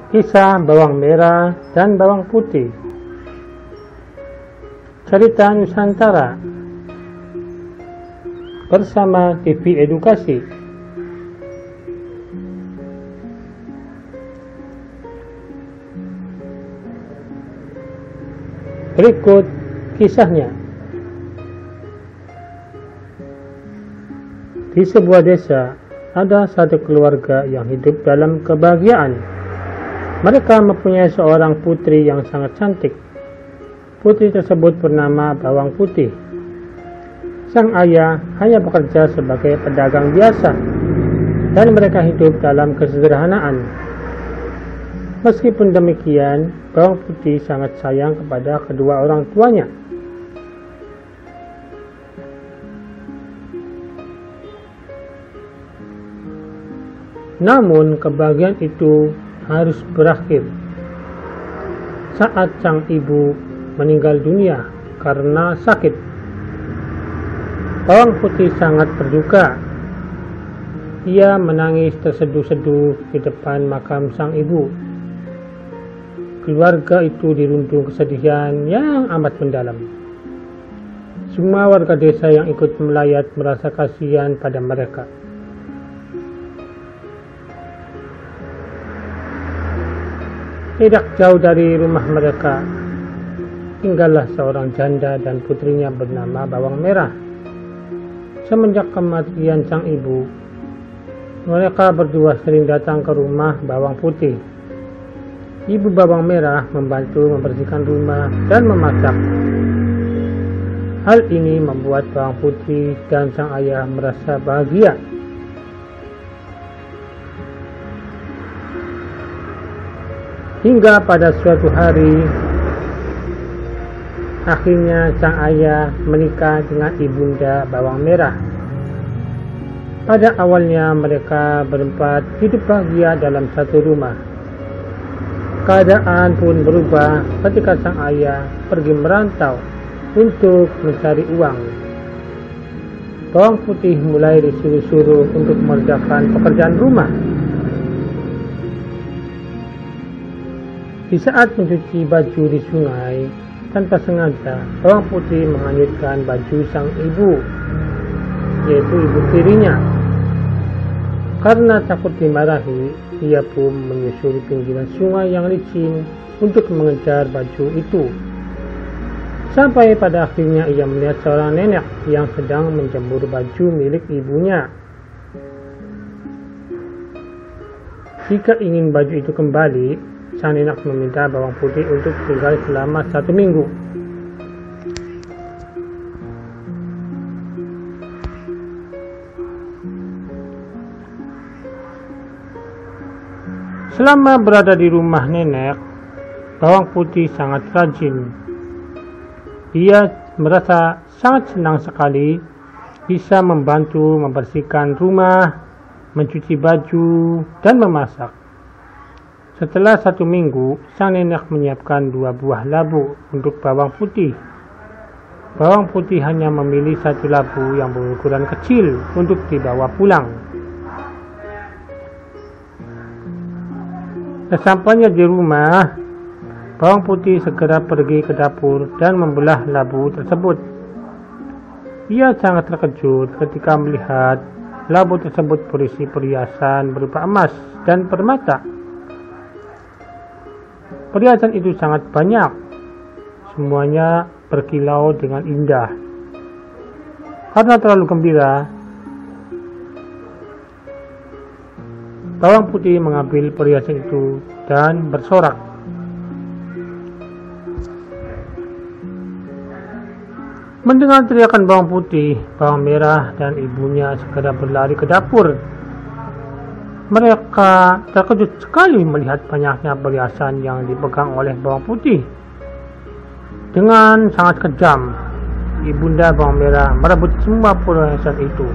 Kisah bawang merah dan bawang putih. Cerita Nusantara bersama TV Edukasi. Berikut kisahnya. Di sebuah desa, ada satu keluarga yang hidup dalam kebahagiaan. Mereka mempunyai seorang putri yang sangat cantik. Putri tersebut bernama Bawang Putih. Sang ayah hanya bekerja sebagai pedagang biasa, dan mereka hidup dalam kesederhanaan. Meskipun demikian, Bawang Putih sangat sayang kepada kedua orang tuanya. Namun kebahagiaan itu harus berakhir saat sang ibu meninggal dunia karena sakit. Bawang Putih sangat berduka. Ia menangis terseduh-seduh di depan makam sang ibu. Keluarga itu dirundung kesedihan yang amat mendalam. Semua warga desa yang ikut melayat merasa kasihan pada mereka. Tidak jauh dari rumah mereka, tinggallah seorang janda dan putrinya bernama Bawang Merah. Semenjak kematian sang ibu, mereka berdua sering datang ke rumah Bawang Putih. Ibu Bawang Merah membantu membersihkan rumah dan memasak. Hal ini membuat Bawang Putih dan sang ayah merasa bahagia. Hingga pada suatu hari, akhirnya sang ayah menikah dengan ibunda Bawang Merah. Pada awalnya mereka berempat hidup bahagia dalam satu rumah. Keadaan pun berubah ketika sang ayah pergi merantau untuk mencari uang. Bawang Putih mulai disuruh-suruh untuk mengerjakan pekerjaan rumah. Di saat mencuci baju di sungai, tanpa sengaja, Bawang Putih menghanyutkan baju sang ibu, yaitu ibu tirinya. Karena takut dimarahi, ia pun menyusuri pinggiran sungai yang licin untuk mengejar baju itu. Sampai pada akhirnya ia melihat seorang nenek yang sedang menjemur baju milik ibunya. Jika ingin baju itu kembali, sang nenek meminta Bawang Putih untuk tinggal selama 1 minggu. Selama berada di rumah nenek, Bawang Putih sangat rajin. Ia merasa sangat senang sekali bisa membantu membersihkan rumah, mencuci baju, dan memasak. Setelah 1 minggu, sang nenek menyiapkan 2 buah labu untuk Bawang Putih. Bawang Putih hanya memilih 1 labu yang berukuran kecil untuk dibawa pulang. Sesampainya di rumah, Bawang Putih segera pergi ke dapur dan membelah labu tersebut. Ia sangat terkejut ketika melihat labu tersebut berisi perhiasan berupa emas dan permata. Perhiasan itu sangat banyak, semuanya berkilau dengan indah. Karena terlalu gembira, Bawang Putih mengambil perhiasan itu dan bersorak. Mendengar teriakan Bawang Putih, Bawang Merah dan ibunya segera berlari ke dapur. Mereka terkejut sekali melihat banyaknya perhiasan yang dipegang oleh Bawang Putih. Dengan sangat kejam, ibunda Bawang Merah merebut semua perhiasan itu,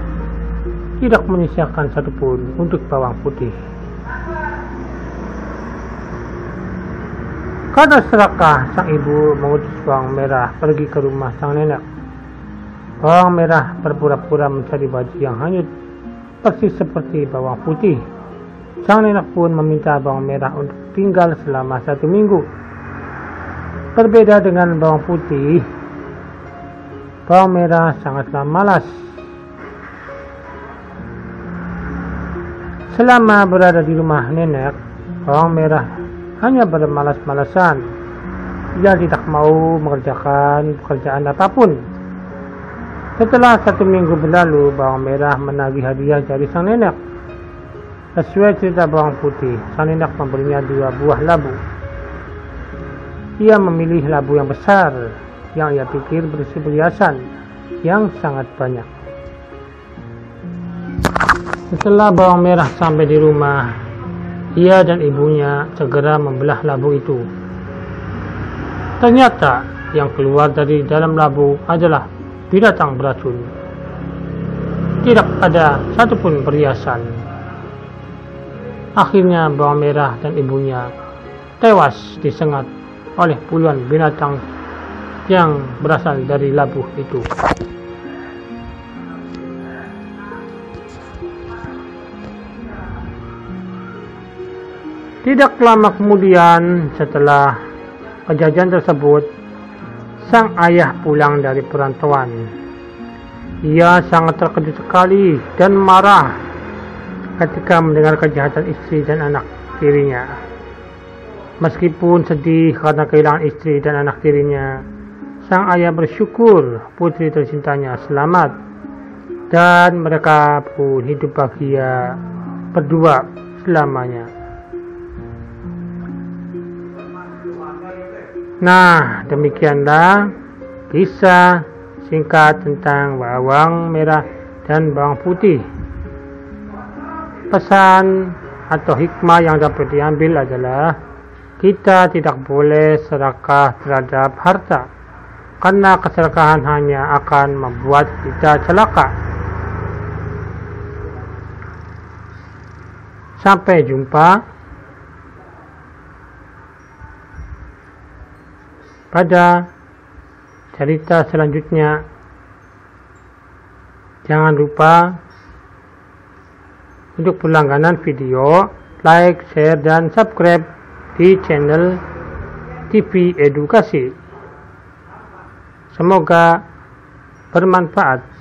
tidak menyisakan satupun untuk Bawang Putih. Karena serakah, sang ibu mengutus Bawang Merah pergi ke rumah sang nenek. Bawang Merah berpura-pura mencari baju yang hanyut, persis seperti Bawang Putih. Sang nenek pun meminta bawang merah untuk tinggal selama 1 minggu. Berbeda dengan bawang putih, bawang merah sangatlah malas. Selama berada di rumah nenek, bawang merah hanya bermalas-malasan. Ia tidak mau mengerjakan pekerjaan apapun. Setelah 1 minggu berlalu, bawang merah menagih hadiah dari sang nenek. Sesuai cerita bawang putih, sang nenek memberinya 2 buah labu. Ia memilih labu yang besar, yang ia pikir berisi perhiasan yang sangat banyak. Setelah bawang merah sampai di rumah, ia dan ibunya segera membelah labu itu. Ternyata yang keluar dari dalam labu adalah binatang beracun. Tidak ada satupun perhiasan. Akhirnya bawang merah dan ibunya tewas disengat oleh puluhan binatang yang berasal dari labu itu. Tidak lama kemudian, setelah kejadian tersebut, sang ayah pulang dari perantauan. Ia sangat terkejut sekali dan marah ketika mendengar kejahatan istri dan anak tirinya. Meskipun sedih karena kehilangan istri dan anak tirinya, sang ayah bersyukur putri tercintanya selamat, dan mereka pun hidup bahagia berdua selamanya. Nah, demikianlah kisah singkat tentang bawang merah dan bawang putih. Pesan atau hikmah yang dapat diambil adalah kita tidak boleh serakah terhadap harta, karena keserakahan hanya akan membuat kita celaka. Sampai jumpa pada cerita selanjutnya. Jangan lupa untuk berlangganan video, like, share, dan subscribe di channel TV Edukasi. Semoga bermanfaat.